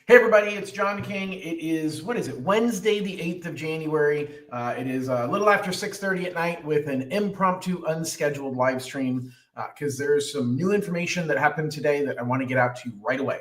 Hey everybody, it's John King. It is, Wednesday, the 8th of January. It is a little after 6:30 at night with an impromptu, unscheduled live stream because there's some new information that happened today that I want to get out to you right away.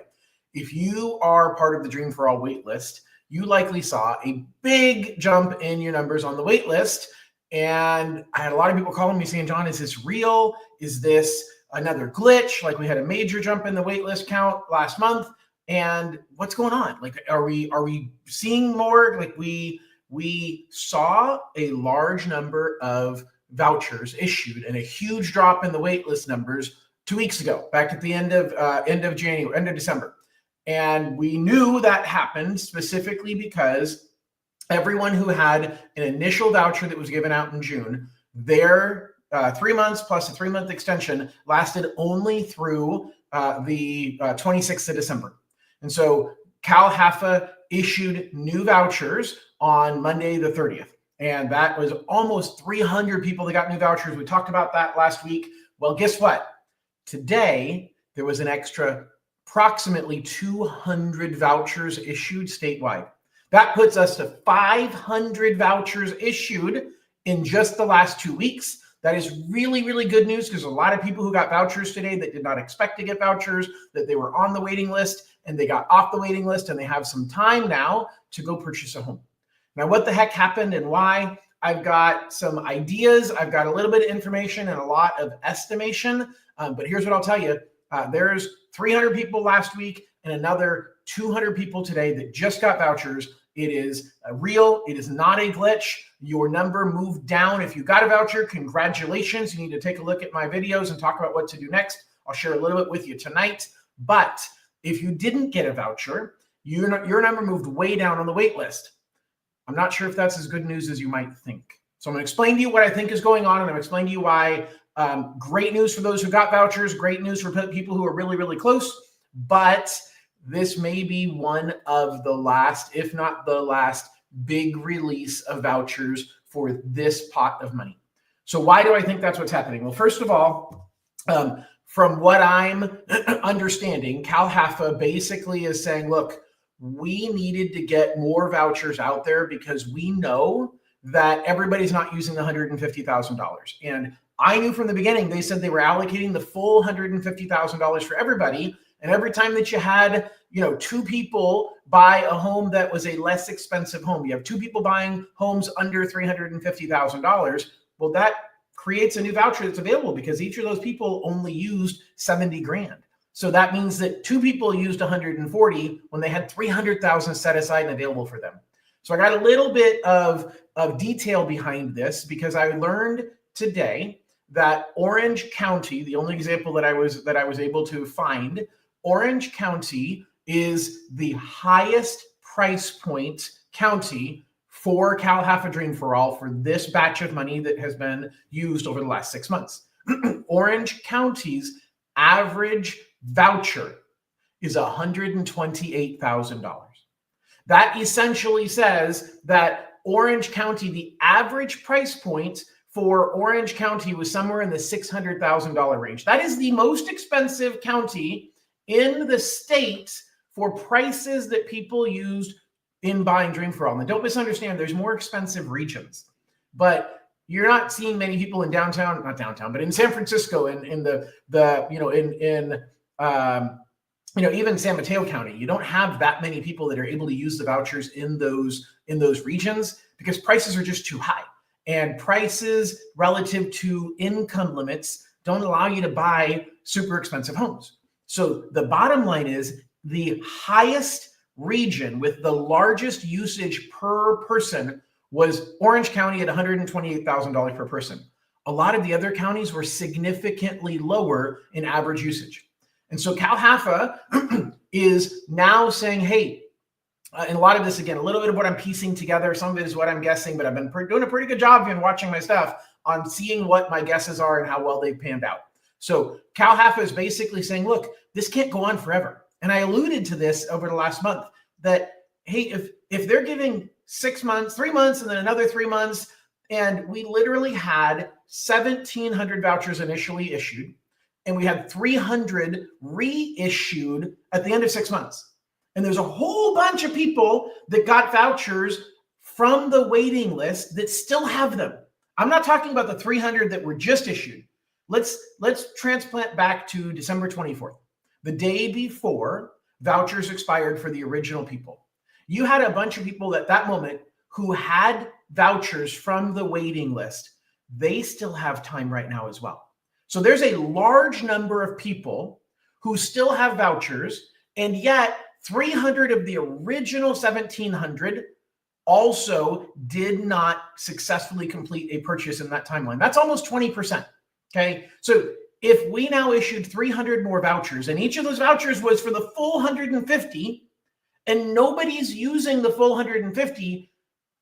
If you are part of the Dream for All waitlist, you likely saw a big jump in your numbers on the waitlist. And I had a lot of people calling me saying, John, is this real? Is this another glitch? Like we had a major jump in the waitlist count last month. And what's going on? Like, are we seeing more? Like we saw a large number of vouchers issued and a huge drop in the waitlist numbers 2 weeks ago, back at the end of January, end of December. And we knew that happened specifically because everyone who had an initial voucher that was given out in June, their 3 months plus a 3-month extension lasted only through the 26th of December. And so Cal HAFA issued new vouchers on Monday, the 30th. And that was almost 300 people that got new vouchers. We talked about that last week. Well, guess what? Today, there was an extra approximately 200 vouchers issued statewide. That puts us to 500 vouchers issued in just the last 2 weeks. That is really, really good news because a lot of people who got vouchers today that did not expect to get vouchers, that they were on the waiting list and they got off the waiting list and they have some time now to go purchase a home. Now, what the heck happened and why? I've got some ideas. I've got a little bit of information and a lot of estimation. But here's what I'll tell you. There's 300 people last week and another 200 people today that just got vouchers. It is real. It is not a glitch. Your number moved down. If you got a voucher, congratulations. You need to take a look at my videos and talk about what to do next. I'll share a little bit with you tonight. But if you didn't get a voucher, your number moved way down on the wait list. I'm not sure if that's as good news as you might think. So I'm going to explain to you what I think is going on, and I'm going to explain to you why. Great news for those who got vouchers. Great news for people who are really, really close. But this may be one of the last, if not the last, big release of vouchers for this pot of money. So why do I think that's what's happening? Well, first of all, from what I'm understanding, Cal HAFA basically is saying, look, we needed to get more vouchers out there because we know that everybody's not using the $150,000. And I knew from the beginning, they said they were allocating the full $150,000 for everybody. And every time that you had, two people buy a home that was a less expensive home, you have two people buying homes under $350,000. Well, that creates a new voucher that's available because each of those people only used 70 grand. So that means that two people used 140 when they had 300,000 set aside and available for them. So I got a little bit of detail behind this because I learned today that Orange County, the only example that I was able to find, Orange County is the highest price point county for Cal HAFA Dream for All for this batch of money that has been used over the last 6 months. Orange County's average voucher is $128,000. That essentially says that Orange County, the average price point for Orange County was somewhere in the $600,000 range. That is the most expensive county in the state for prices that people used in buying Dream for All. And don't misunderstand, there's more expensive regions, but you're not seeing many people in not downtown, but in San Francisco and even San Mateo County. You don't have that many people that are able to use the vouchers in those regions because prices are just too high. And prices relative to income limits don't allow you to buy super expensive homes. So the bottom line is the highest region with the largest usage per person was Orange County at $128,000 per person. A lot of the other counties were significantly lower in average usage. And so Cal HAFA is now saying, hey, and a lot of this, again, a little bit of what I'm piecing together, some of it is what I'm guessing, but I've been doing a pretty good job in watching my stuff on seeing what my guesses are and how well they've panned out. So Cal HAFA is basically saying, look, this can't go on forever. And I alluded to this over the last month that, hey, if they're giving 6 months, 3 months, and then another 3 months, and we literally had 1,700 vouchers initially issued, and we had 300 reissued at the end of 6 months. And there's a whole bunch of people that got vouchers from the waiting list that still have them. I'm not talking about the 300 that were just issued. Let's transplant back to December 24th, the day before vouchers expired for the original people. You had a bunch of people at that moment who had vouchers from the waiting list. They still have time right now as well. So there's a large number of people who still have vouchers, and yet 300 of the original 1,700 also did not successfully complete a purchase in that timeline. That's almost 20%. Okay. So if we now issued 300 more vouchers, and each of those vouchers was for the full 150, and nobody's using the full 150,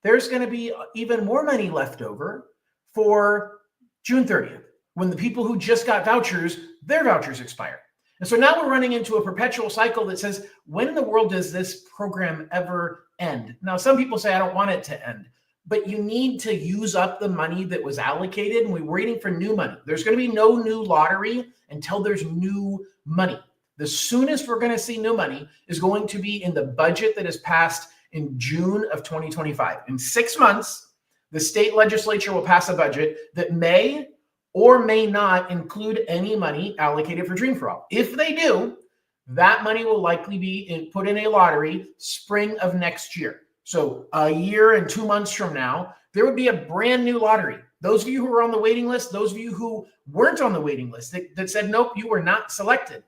there's going to be even more money left over for June 30th, when the people who just got vouchers, their vouchers expire. And so now we're running into a perpetual cycle that says, when in the world does this program ever end? Now, some people say, I don't want it to end, but you need to use up the money that was allocated, and we're waiting for new money. There's going to be no new lottery until there's new money. The soonest we're going to see new money is going to be in the budget that is passed in June of 2025. In 6 months, the state legislature will pass a budget that may or may not include any money allocated for Dream for All. If they do, that money will likely be put in a lottery spring of next year. So a year and 2 months from now, there would be a brand new lottery. Those of you who are on the waiting list, those of you who weren't on the waiting list that said, nope, you were not selected.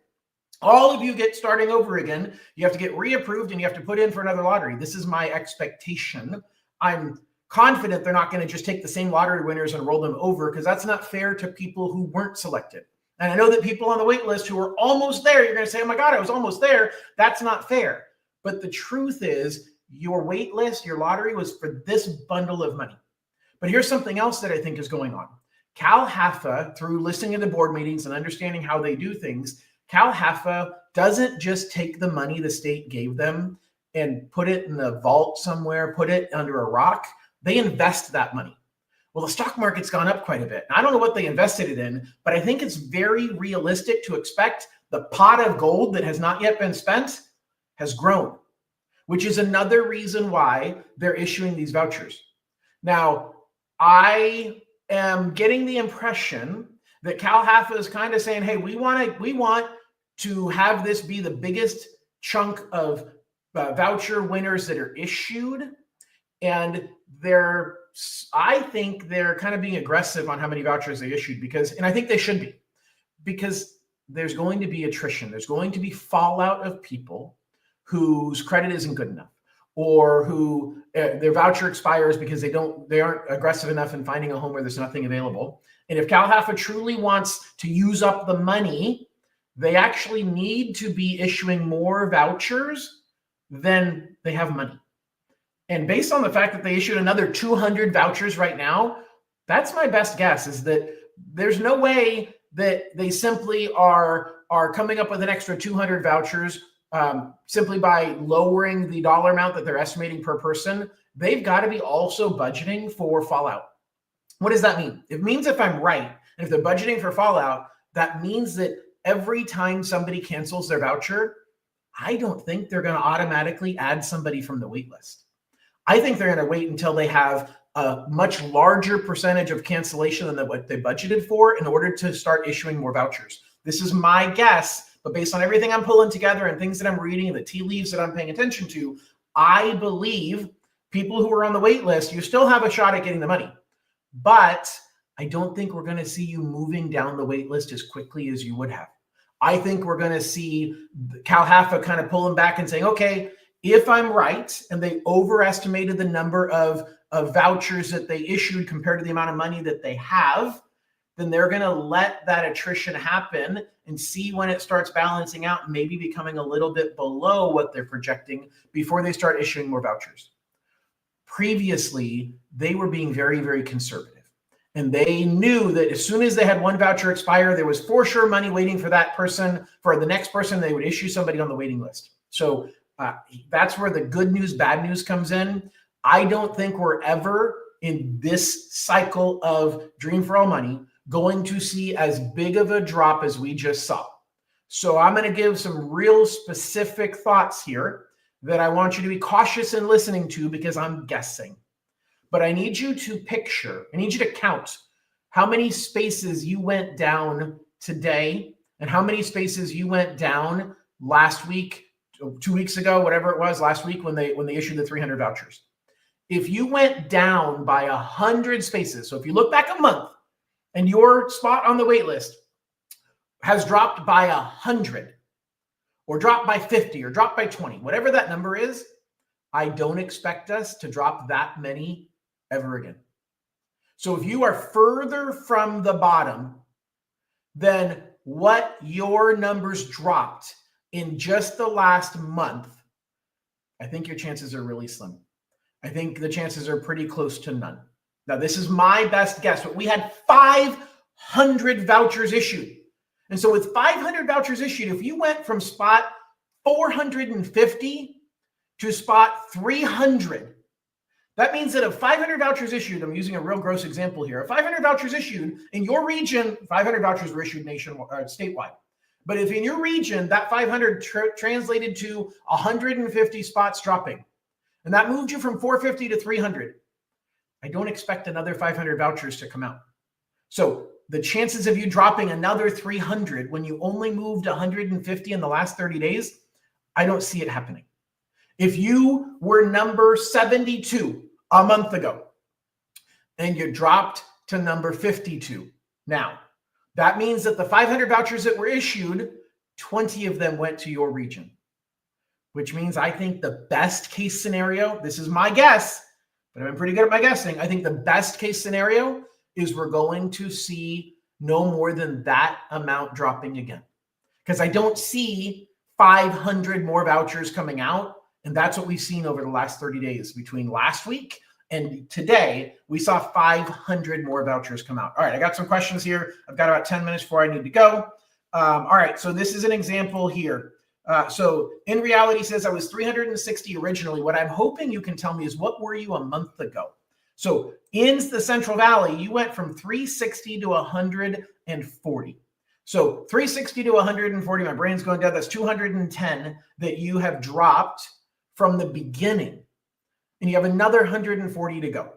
All of you get starting over again. You have to get reapproved and you have to put in for another lottery. This is my expectation. I'm confident they're not going to just take the same lottery winners and roll them over, because that's not fair to people who weren't selected. And I know that people on the wait list who are almost there, you're going to say, oh my God, I was almost there. That's not fair. But the truth is, your wait list, your lottery was for this bundle of money. But here's something else that I think is going on. Cal HAFA, through listening to the board meetings and understanding how they do things, Cal HAFA doesn't just take the money the state gave them and put it in the vault somewhere, put it under a rock. They invest that money. Well, the stock market's gone up quite a bit. I don't know what they invested it in, but I think it's very realistic to expect the pot of gold that has not yet been spent has grown, which is another reason why they're issuing these vouchers. Now, I am getting the impression that Cal HAFA is kind of saying, hey, we want to have this be the biggest chunk of voucher winners that are issued. And I think they're kind of being aggressive on how many vouchers they issued, and I think they should be, because there's going to be attrition. There's going to be fallout of people whose credit isn't good enough, or who their voucher expires because they aren't aggressive enough in finding a home where there's nothing available. And if Cal HAFA truly wants to use up the money, they actually need to be issuing more vouchers than they have money. And based on the fact that they issued another 200 vouchers right now, that's my best guess, is that there's no way that they simply are coming up with an extra 200 vouchers simply by lowering the dollar amount that they're estimating per person. They've got to be also budgeting for fallout. What does that mean? It means, if I'm right, and if they're budgeting for fallout, that means that every time somebody cancels their voucher, I don't think they're going to automatically add somebody from the wait list. I think they're going to wait until they have a much larger percentage of cancellation than what they budgeted for in order to start issuing more vouchers. This is my guess, but based on everything I'm pulling together and things that I'm reading and the tea leaves that I'm paying attention to, I believe people who are on the wait list, you still have a shot at getting the money. But I don't think we're going to see you moving down the wait list as quickly as you would have. I think we're going to see Cal HAFA kind of pulling back and saying, okay, if I'm right, and they overestimated the number of vouchers that they issued compared to the amount of money that they have, then they're going to let that attrition happen and see when it starts balancing out, maybe becoming a little bit below what they're projecting before they start issuing more vouchers. Previously, they were being very, very conservative. And they knew that as soon as they had one voucher expire, there was for sure money waiting for that person. For the next person, they would issue somebody on the waiting list. So that's where the good news, bad news comes in. I don't think we're ever in this cycle of Dream for All money going to see as big of a drop as we just saw. So I'm going to give some real specific thoughts here. that I want you to be cautious in listening to because I'm guessing. But I need you to picture, I need you to count how many spaces you went down today and how many spaces you went down last week, 2 weeks ago, whatever it was, last week when they issued the 300 vouchers. If you went down by 100 spaces, so if you look back a month and your spot on the wait list has dropped by 100 or dropped by 50 or dropped by 20, whatever that number is, I don't expect us to drop that many ever again. So if you are further from the bottom than what your numbers dropped in just the last month, I think your chances are really slim. I think the chances are pretty close to none. Now, this is my best guess, but we had 500 vouchers issued. And so with 500 vouchers issued, if you went from spot 450 to spot 300, that means that of 500 vouchers issued, I'm using a real gross example here, of 500 vouchers issued in your region, 500 vouchers were issued nationwide, statewide. But if in your region, that 500 translated to 150 spots dropping, and that moved you from 450 to 300, I don't expect another 500 vouchers to come out. So the chances of you dropping another 300 when you only moved 150 in the last 30 days, I don't see it happening. If you were number 72 a month ago and you dropped to number 52 now, that means that the 500 vouchers that were issued, 20 of them went to your region, which means I think the best case scenario, this is my guess, but I've been pretty good at my guessing. I think the best case scenario is we're going to see no more than that amount dropping again, because I don't see 500 more vouchers coming out. And that's what we've seen over the last 30 days. Between last week and today, we saw 500 more vouchers come out. All right, I got some questions here. I've got about 10 minutes before I need to go. All right, so this is an example here. So in reality says I was 360 originally. What I'm hoping you can tell me is what were you a month ago? So in the Central Valley, you went from 360 to 140. So 360 to 140, my brain's going down. That's 210 that you have dropped from the beginning. And you have another 140 to go.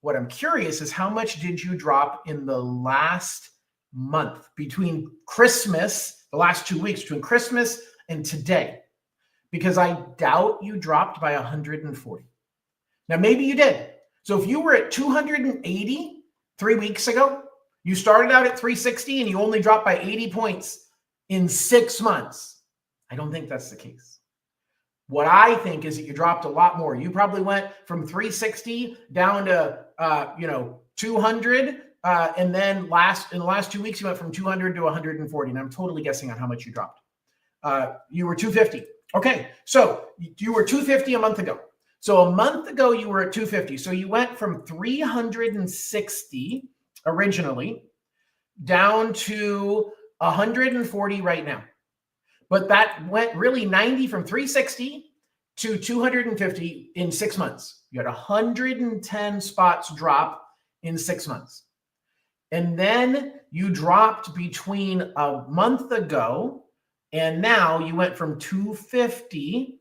What I'm curious is how much did you drop in the last month between Christmas, the last 2 weeks, between Christmas and today? Because I doubt you dropped by 140. Now, maybe you did. So if you were at 280 3 weeks ago, you started out at 360 and you only dropped by 80 points in 6 months. I don't think that's the case. What I think is that you dropped a lot more. You probably went from 360 down to 200, and then in the last 2 weeks you went from 200 to 140. And I'm totally guessing on how much you dropped. You were 250. Okay, so you were 250 a month ago. So a month ago you were at 250. So you went from 360 originally down to 140 right now. But that went really 90 from 360 to 250 in 6 months. You had 110 spots drop in 6 months. And then you dropped between a month ago and now you went from 250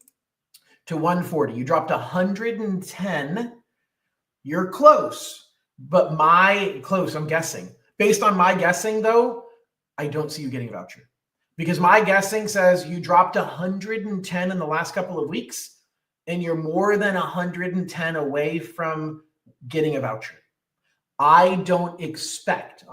to 140. You dropped 110. You're close, but I'm guessing. Based on my guessing though, I don't see you getting a voucher. Because my guessing says you dropped 110 in the last couple of weeks, and you're more than 110 away from getting a voucher. I don't expect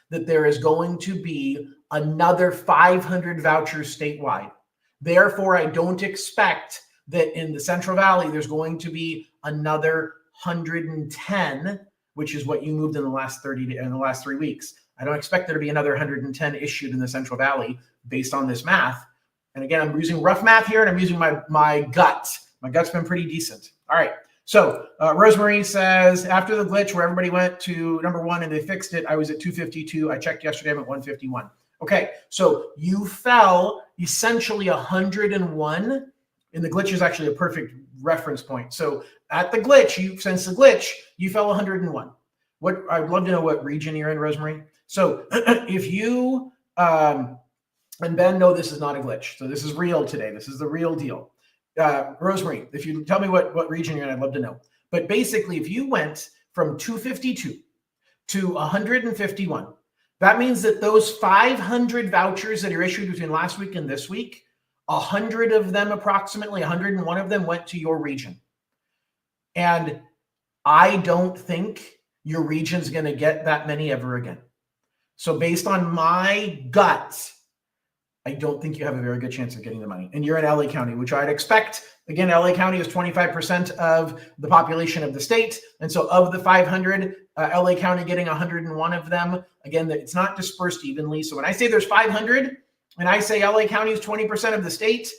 that there is going to be another 500 vouchers statewide. Therefore, I don't expect that in the Central Valley, there's going to be another 110, which is what you moved in the last 3 weeks. I don't expect there to be another 110 issued in the Central Valley based on this math. And again, I'm using rough math here and I'm using my gut. My gut's been pretty decent. All right. So Rosemary says, after the glitch where everybody went to number 1 and they fixed it, I was at 252. I checked yesterday, I'm at 151. Okay. So you fell essentially 101. And the glitch is actually a perfect reference point. So at the glitch, since the glitch, you fell 101. I'd love to know what region you're in, Rosemary. So if you And Ben, no, this is not a glitch. So this is real today. This is the real deal. Rosemary, if you tell me what region you're in, I'd love to know. But basically, if you went from 252 to 151, that means that those 500 vouchers that are issued between last week and this week, 100 of them, approximately 101 of them, went to your region. And I don't think your region's going to get that many ever again. So based on my gut, I don't think you have a very good chance of getting the money. And you're in LA County, which I'd expect. Again, LA County is 25% of the population of the state. And so of the 500, LA County getting 101 of them. Again, it's not dispersed evenly. So when I say there's 500 and I say LA County is 20% of the state,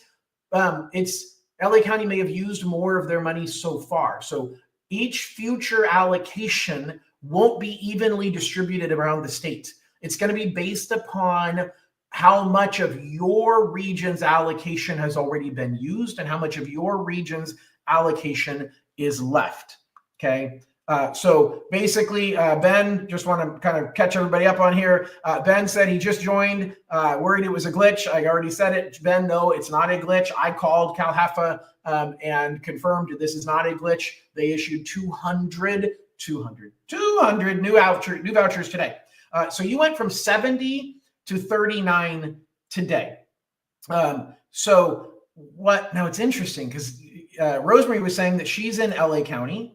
it's LA County may have used more of their money so far. So each future allocation won't be evenly distributed around the state. It's going to be based upon how much of your region's allocation has already been used and how much of your region's allocation is left. Okay. So basically, Ben, just want to kind of catch everybody up on here. Ben said he just joined, worried it was a glitch. I already said it. Ben, no, it's not a glitch. I called CalHFA and confirmed this is not a glitch. They issued 200 new vouchers today. So you went from 70 to 39 today. So what, now it's interesting because Rosemary was saying that she's in LA County.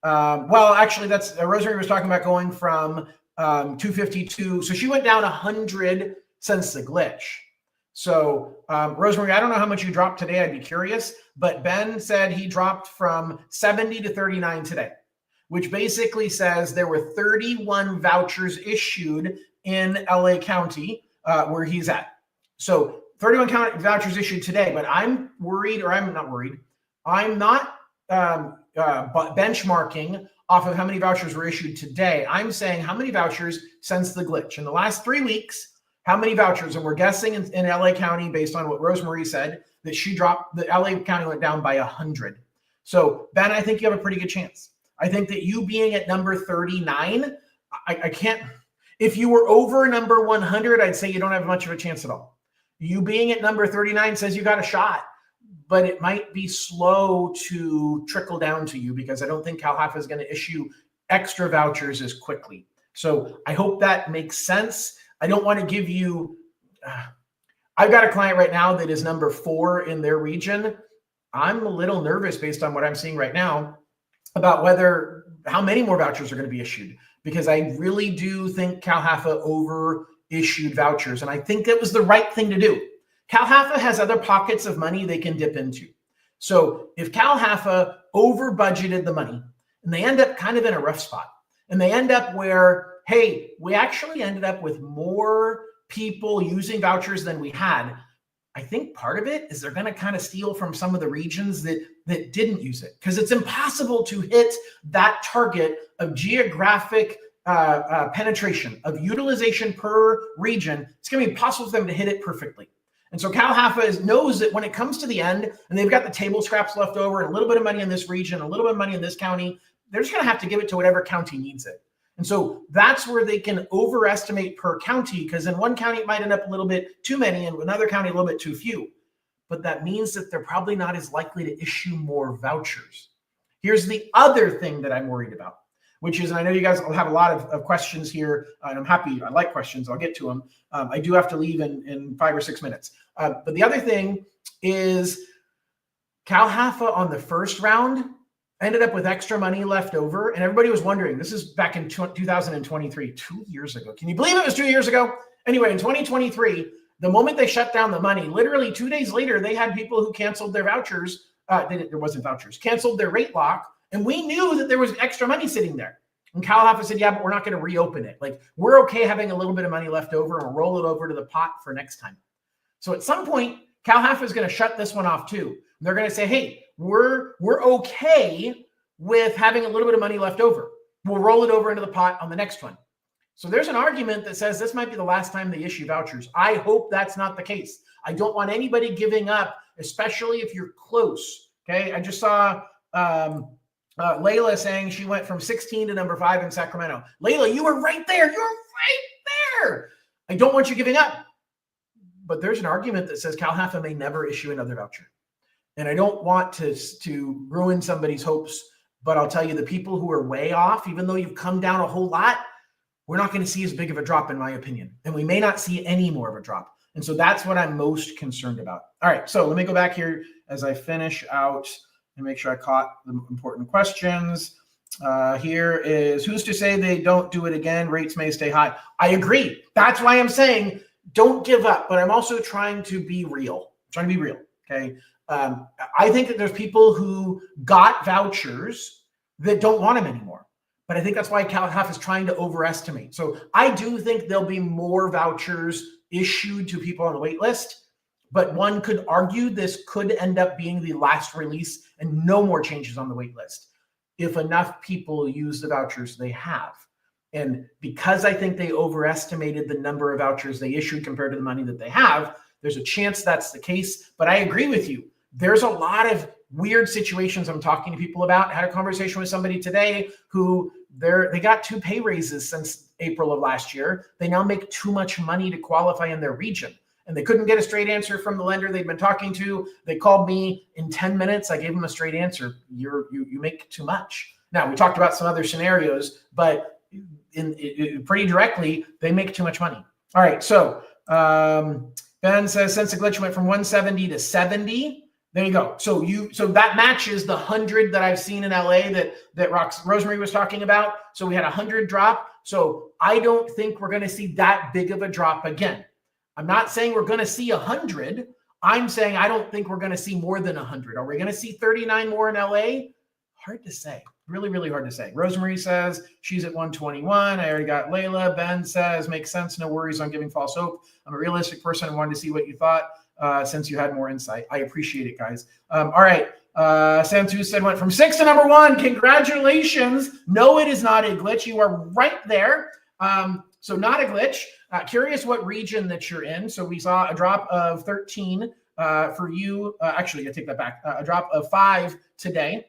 Well, actually that's, Rosemary was talking about going from 252. So she went down 100 since the glitch. So Rosemary, I don't know how much you dropped today. I'd be curious, but Ben said he dropped from 70 to 39 today, which basically says there were 31 vouchers issued in LA County where he's at. So 31 vouchers issued today, but I'm worried, or I'm not worried. I'm not benchmarking off of how many vouchers were issued today. I'm saying how many vouchers since the glitch. In the last 3 weeks, how many vouchers? And we're guessing in LA County, based on what Rosemary said, that she dropped, the LA County went down by 100. So Ben, I think you have a pretty good chance. I think that you being at number 39, I can't, if you were over number 100, I'd say you don't have much of a chance at all. You being at number 39 says you got a shot, but it might be slow to trickle down to you because I don't think CalHFA is going to issue extra vouchers as quickly. So I hope that makes sense. I don't want to give you, I've got a client right now that is number 4 in their region. I'm a little nervous based on what I'm seeing right now about how many more vouchers are going to be issued, because I really do think CalHFA over issued vouchers. And I think that was the right thing to do. CalHFA has other pockets of money they can dip into. So if CalHFA over budgeted the money and they end up kind of in a rough spot and they end up where, hey, we actually ended up with more people using vouchers than we had, I think part of it is they're going to kind of steal from some of the regions that didn't use it, because it's impossible to hit that target of geographic penetration, of utilization per region. It's going to be impossible for them to hit it perfectly. And so CalHFA knows that when it comes to the end and they've got the table scraps left over and a little bit of money in this region, a little bit of money in this county, they're just going to have to give it to whatever county needs it. And so that's where they can overestimate per county, because in one county it might end up a little bit too many and another county a little bit too few. But that means that they're probably not as likely to issue more vouchers. Here's the other thing that I'm worried about, which is, and I know you guys will have a lot of questions here, and I'm happy, I like questions, I'll get to them. I do have to leave in 5 or 6 minutes. But the other thing is CalHFA on the first round ended up with extra money left over, and everybody was wondering, this is back in 2023, 2 years ago. Can you believe it was 2 years ago? Anyway, in 2023, the moment they shut down the money, literally 2 days later, they had people who canceled their vouchers. There wasn't vouchers, canceled their rate lock. And we knew that there was extra money sitting there. And CalHFA said, yeah, but we're not going to reopen it. Like, we're okay having a little bit of money left over, and we'll roll it over to the pot for next time. So at some point, CalHFA is going to shut this one off too. And they're going to say, hey, we're okay with having a little bit of money left over. We'll roll it over into the pot on the next one. So there's an argument that says this might be the last time they issue vouchers. I hope that's not the case. I don't want anybody giving up, especially if you're close. Okay. I just saw Layla saying she went from 16 to number 5 in Sacramento. Layla, you were right there. You're right there. I don't want you giving up. but there's an argument that says Cal HAFA may never issue another voucher. And I don't want to ruin somebody's hopes, but I'll tell you, the people who are way off, even though you've come down a whole lot, we're not going to see as big of a drop, in my opinion. And we may not see any more of a drop. And so that's what I'm most concerned about. All right, so let me go back here as I finish out and make sure I caught the important questions. Here is, who's to say they don't do it again? Rates may stay high. I agree. That's why I'm saying don't give up. But I'm also trying to be real. Okay. I think that there's people who got vouchers that don't want them anymore. But I think that's why Cal HAFA is trying to overestimate. So I do think there'll be more vouchers issued to people on the wait list. But one could argue this could end up being the last release and no more changes on the wait list if enough people use the vouchers they have. And because I think they overestimated the number of vouchers they issued compared to the money that they have, there's a chance that's the case. But I agree with you. There's a lot of weird situations I'm talking to people about. I had a conversation with somebody today who they got 2 pay raises since April of last year. They now make too much money to qualify in their region. And they couldn't get a straight answer from the lender they'd been talking to. They called me in 10 minutes. I gave them a straight answer. You make too much. Now, we talked about some other scenarios, but pretty directly, they make too much money. All right, so Ben says, since the glitch went from 170 to 70, there you go. So that matches the 100 that I've seen in LA that Rosemary was talking about. So we had 100 drop. So I don't think we're going to see that big of a drop again. I'm not saying we're going to see 100. I'm saying I don't think we're going to see more than 100. Are we going to see 39 more in LA? Hard to say. Really, really hard to say. Rosemary says she's at 121. I already got Layla. Ben says, makes sense. No worries on giving false hope. I'm a realistic person and wanted to see what you thought since you had more insight. I appreciate it, guys. All right. Santu said went from 6 to number 1. Congratulations. No, it is not a glitch. You are right there. So not a glitch. Curious what region that you're in. So we saw a drop of 13 for you. Actually, I take that back. A drop of 5 today.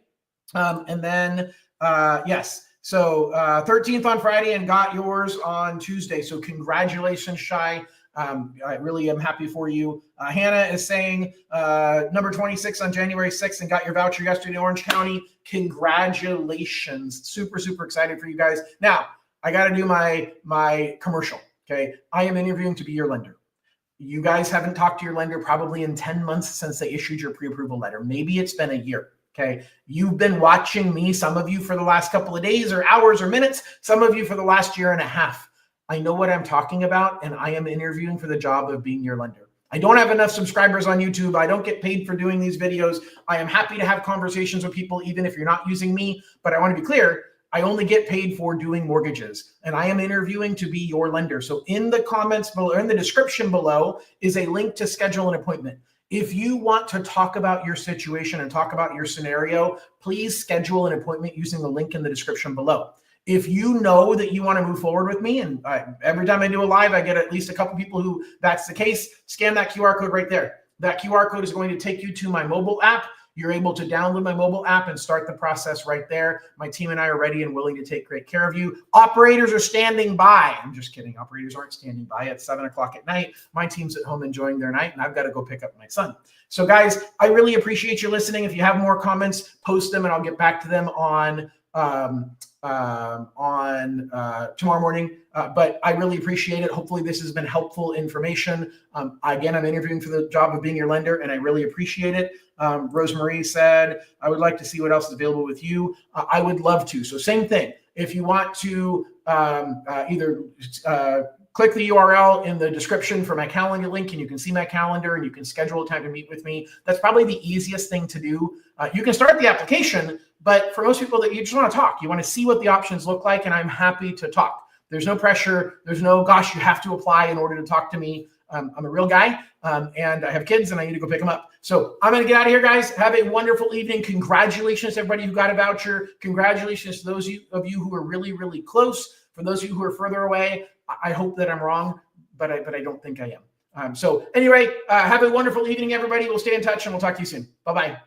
And then, yes. So 13th on Friday and got yours on Tuesday. So congratulations, Shai. I really am happy for you. Hannah is saying number 26 on January 6th and got your voucher yesterday in Orange County. Congratulations. Super, super excited for you guys. Now, I got to do my commercial. Okay. I am interviewing to be your lender. You guys haven't talked to your lender probably in 10 months since they issued your pre-approval letter. Maybe it's been a year. Okay. You've been watching me, some of you for the last couple of days or hours or minutes, some of you for the last year and a half. I know what I'm talking about, and I am interviewing for the job of being your lender. I don't have enough subscribers on YouTube. I don't get paid for doing these videos. I am happy to have conversations with people, even if you're not using me, but I want to be clear. I only get paid for doing mortgages, and I am interviewing to be your lender. So in the comments below, or in the description below, is a link to schedule an appointment. If you want to talk about your situation and talk about your scenario, please schedule an appointment using the link in the description below. If you know that you want to move forward with me, and every time I do a live, I get at least a couple people who that's the case, scan that QR code right there. That QR code is going to take you to my mobile app. You're able to download my mobile app and start the process right there. My team and I are ready and willing to take great care of you. Operators are standing by. I'm just kidding. Operators aren't standing by at 7 o'clock at night. My team's at home enjoying their night, and I've got to go pick up my son. So, guys, I really appreciate you listening. If you have more comments, post them, and I'll get back to them on tomorrow morning. But I really appreciate it. Hopefully this has been helpful information. Again, I'm interviewing for the job of being your lender, and I really appreciate it. Rosemary said, I would like to see what else is available with you. I would love to. So same thing. If you want to either click the URL in the description for my calendar link, and you can see my calendar and you can schedule a time to meet with me. That's probably the easiest thing to do. You can start the application, but for most people that you just want to talk, you want to see what the options look like, and I'm happy to talk. There's no pressure. There's no, gosh, you have to apply in order to talk to me. I'm a real guy, and I have kids, and I need to go pick them up. So I'm going to get out of here, guys. Have a wonderful evening. Congratulations to everybody who got a voucher. Congratulations to those of you who are really, really close. For those of you who are further away, I hope that I'm wrong, but I don't think I am. So anyway, have a wonderful evening, everybody. We'll stay in touch, and we'll talk to you soon. Bye-bye.